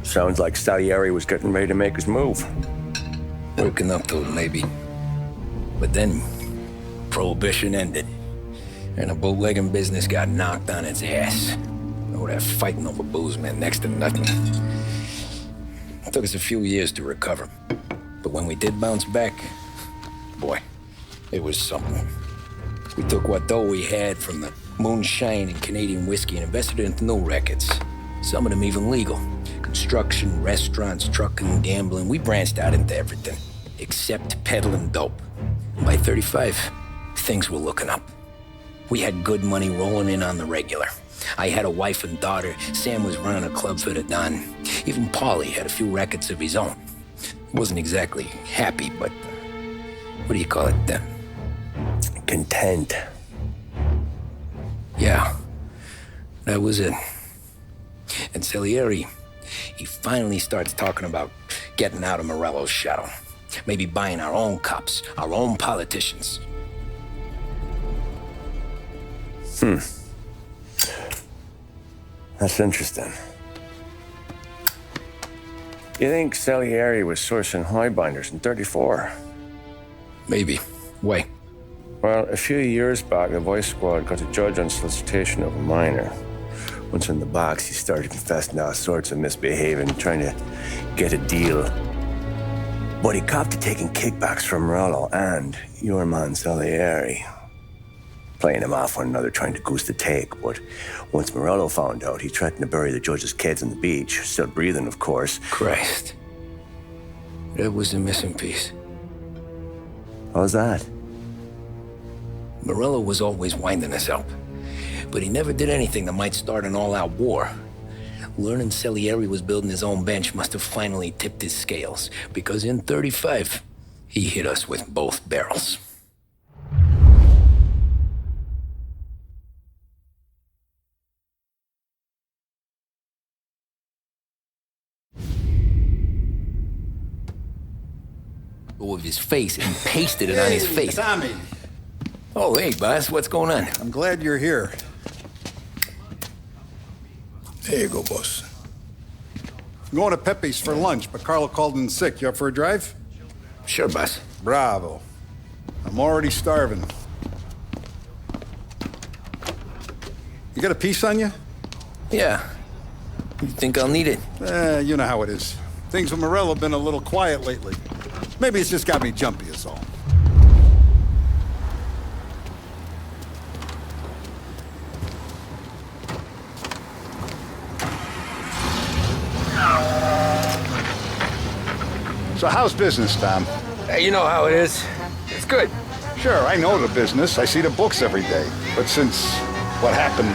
Sounds like Salieri was getting ready to make his move. Working up to it, maybe. But then, Prohibition ended, and the bootlegging business got knocked on its ass. Oh, that fighting over booze meant next to nothing. It took us a few years to recover. But when we did bounce back, boy, it was something. We took what dough we had from the moonshine and Canadian whiskey and invested it into new rackets. Some of them even legal. Construction, restaurants, trucking, gambling. We branched out into everything, except peddling dope. By 35, things were looking up. We had good money rolling in on the regular. I had a wife and daughter. Sam was running a club for the Don. Even Paulie had a few rackets of his own. Wasn't exactly happy, but what do you call it then? Content. Yeah, that was it. And Salieri, he finally starts talking about getting out of Morello's shadow. Maybe buying our own cops, our own politicians. That's interesting. You think Salieri was sourcing highbinders in 34? Maybe. Why? Well, a few years back, the Vice Squad got a judge on solicitation of a minor. Once in the box, he started confessing all sorts of misbehaving, trying to get a deal. But he copped to taking kickbacks from Morello and your man Salieri. Playing them off one another, trying to goose the take. But once Morello found out, he threatened to bury the judge's kids on the beach. Still breathing, of course. Christ. That was the missing piece. How's that? Morello was always winding us up. But he never did anything that might start an all-out war. Learning Salieri was building his own bench must have finally tipped his scales, because in 35, he hit us with both barrels. With his face and pasted it on his face. Tommy. Oh, hey, boss, what's going on? I'm glad you're here. There you go, boss. I'm going to Pepe's for lunch, but Carlo called in sick. You up for a drive? Sure, boss. Bravo. I'm already starving. You got a piece on you? Yeah. You think I'll need it? You know how it is. Things with Morello have been a little quiet lately. Maybe it's just got me jumpy is all. So how's business, Tom? Hey, you know how it is. It's good. Sure, I know the business. I see the books every day. But since what happened,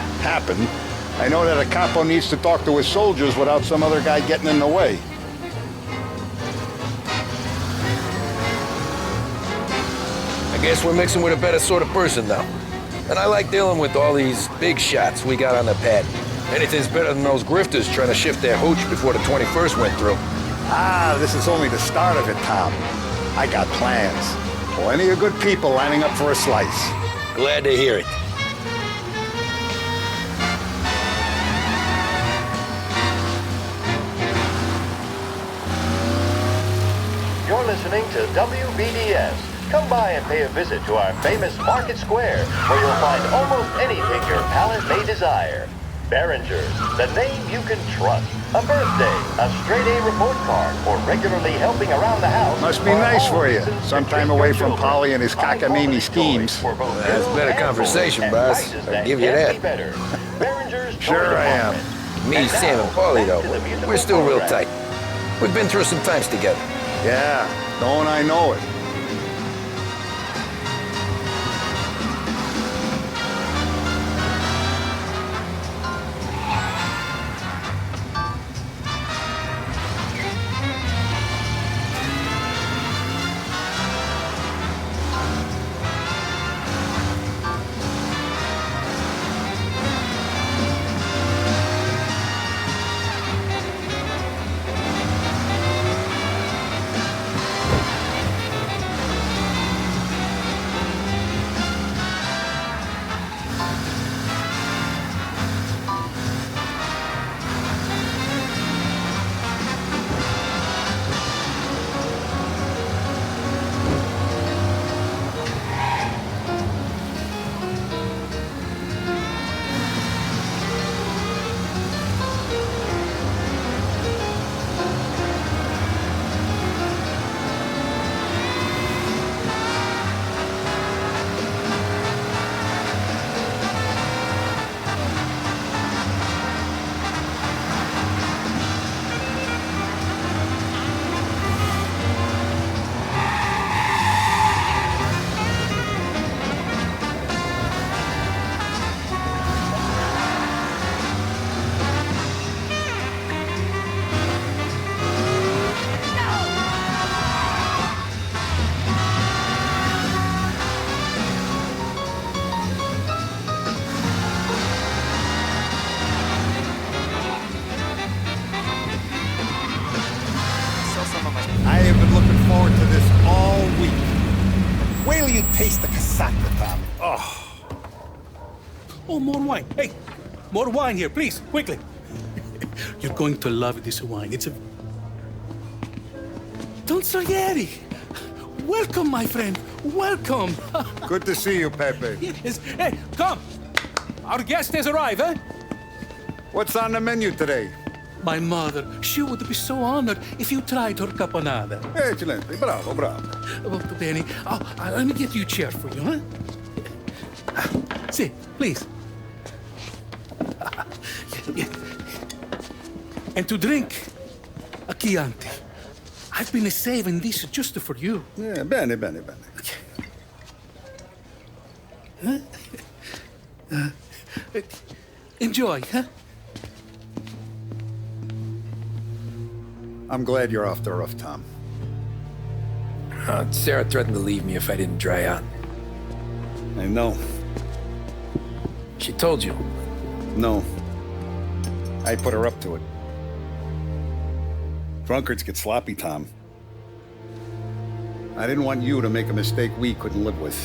I know that a capo needs to talk to his soldiers without some other guy getting in the way. I guess we're mixing with a better sort of person now. And I like dealing with all these big shots we got on the pad. Anything's better than those grifters trying to shift their hooch before the 21st went through. Ah, this is only the start of it, Tom. I got plans. Plenty of good people lining up for a slice. Glad to hear it. You're listening to WBDS. Come by and pay a visit to our famous Market Square, where you'll find almost anything your palate may desire. Behringer's, the name you can trust. A birthday, a straight-A report card, or regularly helping around the house. Must be nice for you. Some time away from Polly and his cockamamie schemes. That's a better conversation, boss. I'll give you that. Sure I am. Me, Sam, and Paulie, though, we're still real tight. We've been through some times together. Yeah, don't I know it. taste the cassata, Tom. Oh, more wine. Hey, more wine here, please, quickly. You're going to love this wine. It's a... Don Salieri! Welcome, my friend. Welcome. Good to see you, Pepe. Yes. Hey, come. Our guest has arrived, eh? What's on the menu today? My mother, she would be so honored if you tried her caponata. Excelente, bravo, bravo. Molto bene. Oh, let me get you a chair for you, huh? See, please. Yeah. And to drink, a Chianti. I've been saving this just for you. Yeah, bene, bene, bene. Enjoy, huh? I'm glad you're off the roof, Tom. Sarah threatened to leave me if I didn't dry out. I know. She told you. No. I put her up to it. Drunkards get sloppy, Tom. I didn't want you to make a mistake we couldn't live with.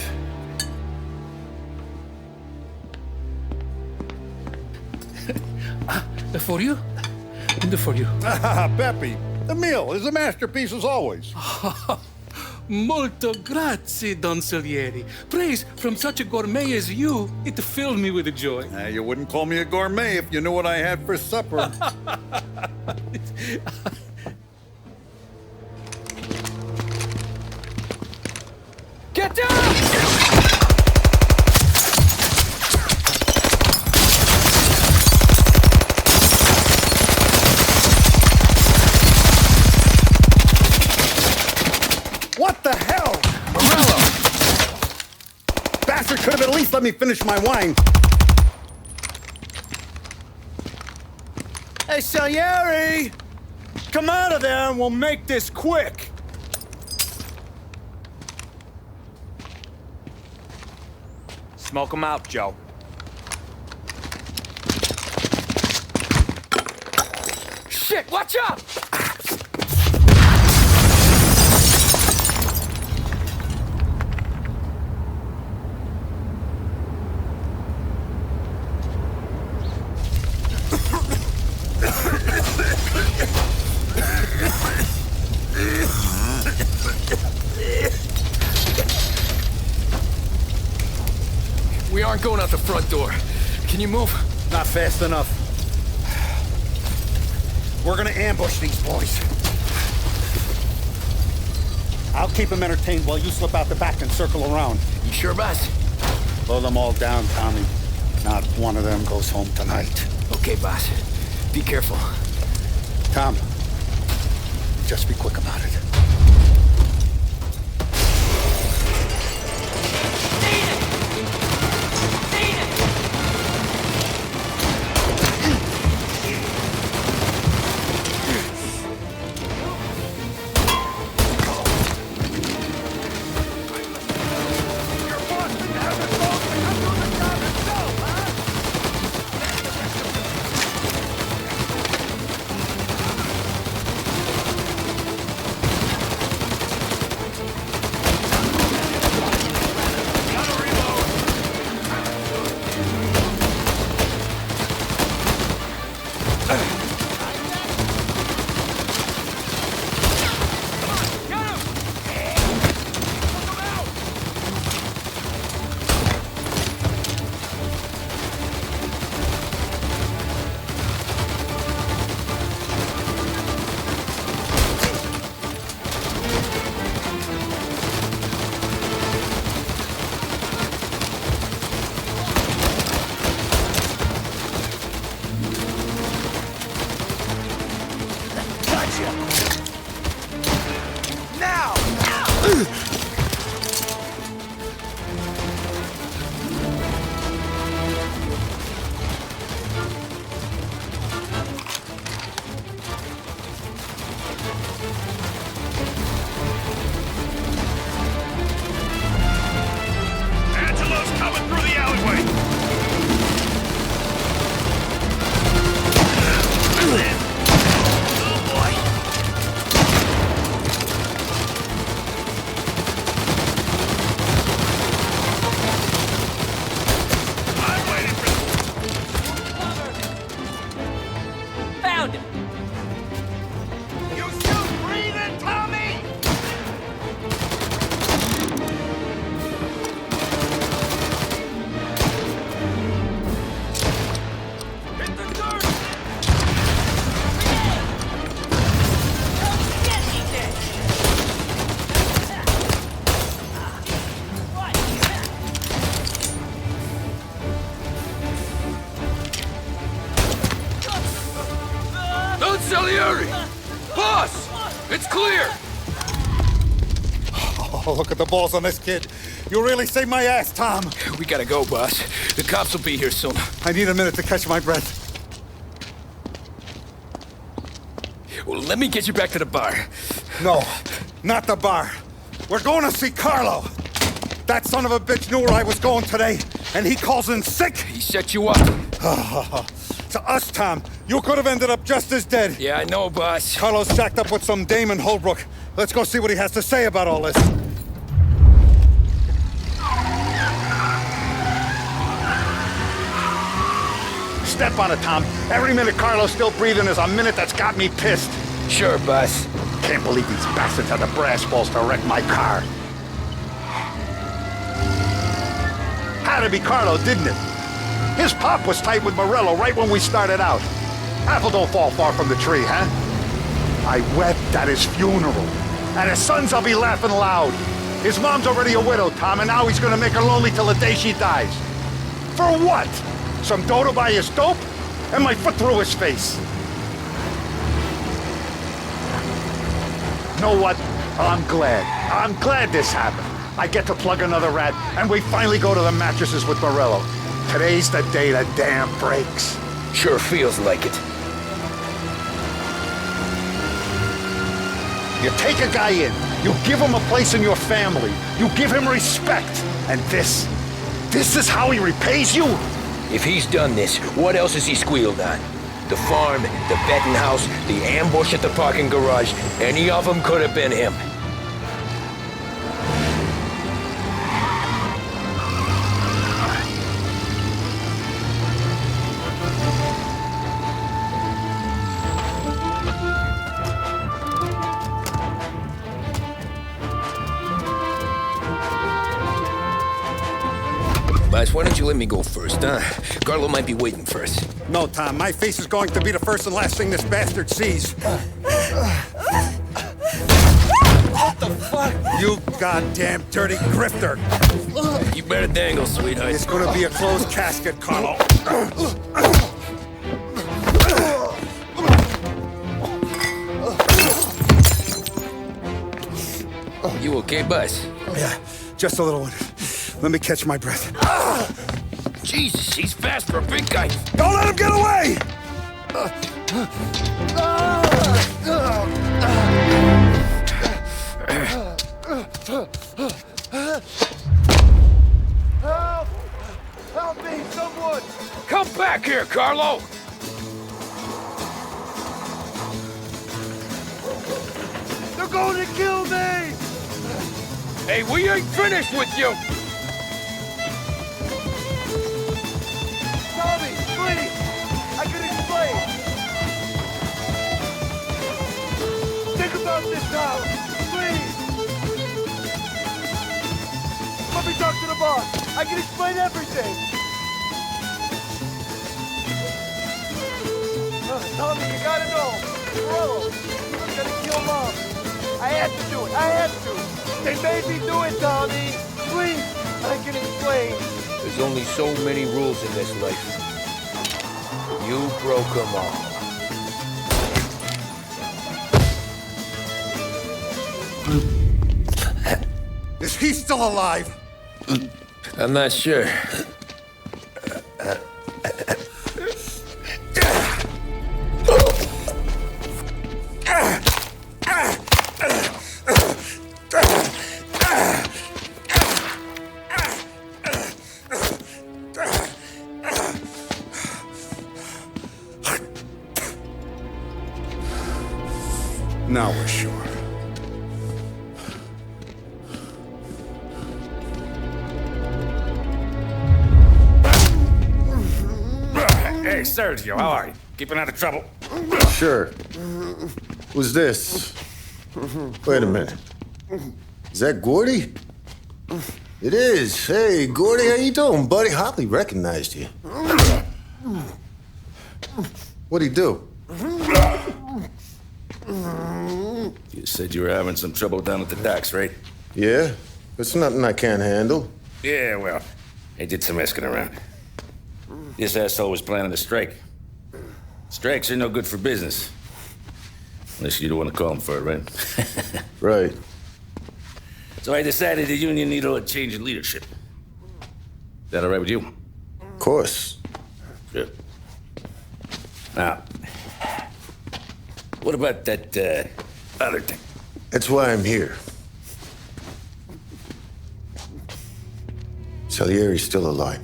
For you? And for you. Pepe, the meal is a masterpiece as always. Molto grazie, Don Salieri. Praise from such a gourmet as you, it filled me with joy. You wouldn't call me a gourmet if you knew what I had for supper. Get down! What the hell? Morello! Bastard could have at least let me finish my wine. Hey, Salieri! Come out of there and we'll make this quick. Smoke 'em out, Joe. Shit, watch out! We aren't going out the front door. Can you move? Not fast enough. We're gonna ambush these boys. I'll keep them entertained while you slip out the back and circle around. You sure, boss? Blow them all down, Tommy. Not one of them goes home tonight. Okay, boss. Be careful. Tom, just be quick about it. found him! You still breathing, Tommy? Hit the dirt! Don Salieri! Boss! It's clear! Oh, look at the balls on this kid. You really saved my ass, Tom. We gotta go, boss. The cops will be here soon. I need a minute to catch my breath. Well, let me get you back to the bar. No, not the bar. We're going to see Carlo. That son of a bitch knew where I was going today, and he calls in sick. He set you up. To us, Tom, you could have ended up just as dead. Yeah, I know, boss. Carlo's jacked up with some dame in Holbrook. Let's go see what he has to say about all this. Step on it, Tom. Every minute Carlo's still breathing is a minute that's got me pissed. Sure, boss. Can't believe these bastards had the brass balls to wreck my car. Had to be Carlo, didn't it? His pop was tight with Morello right when we started out. Apple don't fall far from the tree, huh? I wept at his funeral. At his son's, I'll be laughing loud. His mom's already a widow, Tom, and now he's gonna make her lonely till the day she dies. For what? Some dough to buy his dope? And my foot through his face. Know what? I'm glad. I'm glad this happened. I get to plug another rat, and we finally go to the mattresses with Morello. Today's the day the dam breaks. Sure feels like it. You take a guy in, you give him a place in your family, you give him respect, and this is how he repays you? If he's done this, what else has he squealed on? The farm, the betting house, the ambush at the parking garage, any of them could have been him. Boss, why don't you let me go first, huh? Carlo might be waiting for us. No, Tom, my face is going to be the first and last thing this bastard sees. What the fuck? You goddamn dirty grifter. You better dangle, sweetheart. It's gonna be a closed casket, Carlo. You okay, boss? Yeah, just a little one. Let me catch my breath. Jesus, he's fast for a big guy. Don't let him get away! Help! Help me, someone! Come back here, Carlo! They're going to kill me! Hey, we ain't finished with you! Tommy, please! I can explain! Think about this now! Please! Let me talk to the boss! I can explain everything! Tommy, you gotta know! Morello, he was gonna kill Mom! I had to do it! I had to! They made me do it, Tommy! Please! I can explain! There's only so many rules in this life. You broke them all. Is he still alive? I'm not sure. Now we're sure. Hey, Hey, Sergio, how are you? Keeping out of trouble? Sure. Who's this? Wait a minute. Is that Gordy? It is. Hey, Gordy, how you doing, buddy? Hardly recognized you. What'd he do? You said you were having some trouble down at the docks, right? Yeah? It's nothing I can't handle. Yeah, well, I did some asking around. This asshole was planning a strike. Strikes are no good for business. Unless you don't want to call him for it, right? Right. So I decided the union needed a change in leadership. Is that all right with you? Of course. Good. Now, what about that, other thing? That's why I'm here. Salieri's still alive.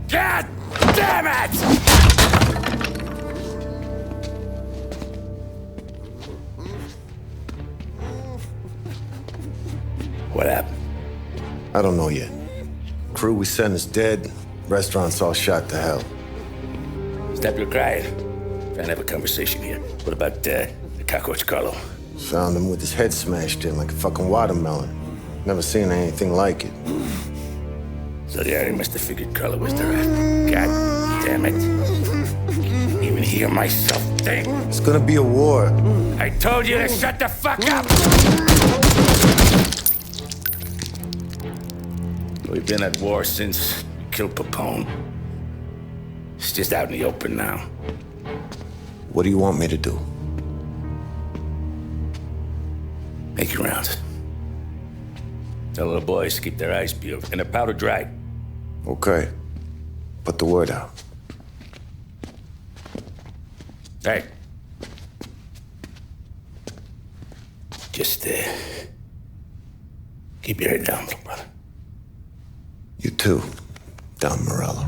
God damn it! What happened? I don't know yet. Crew we sent is dead. Restaurant's all shot to hell. Stop your crying. Trying to have a conversation here. What about, the cockroach Carlo? Found him with his head smashed in like a fucking watermelon. Never seen anything like it. So the Ari must have figured Carlo was the rat. God damn it. Can't even hear myself think. It's gonna be a war. I told you to shut the fuck up! We've been at war since we killed Papone. It's just out in the open now. What do you want me to do? Make your rounds. Tell the boys to keep their eyes peeled and their powder dry. Okay. Put the word out. Hey. Just, keep your head down, little brother. You too, Don Morello.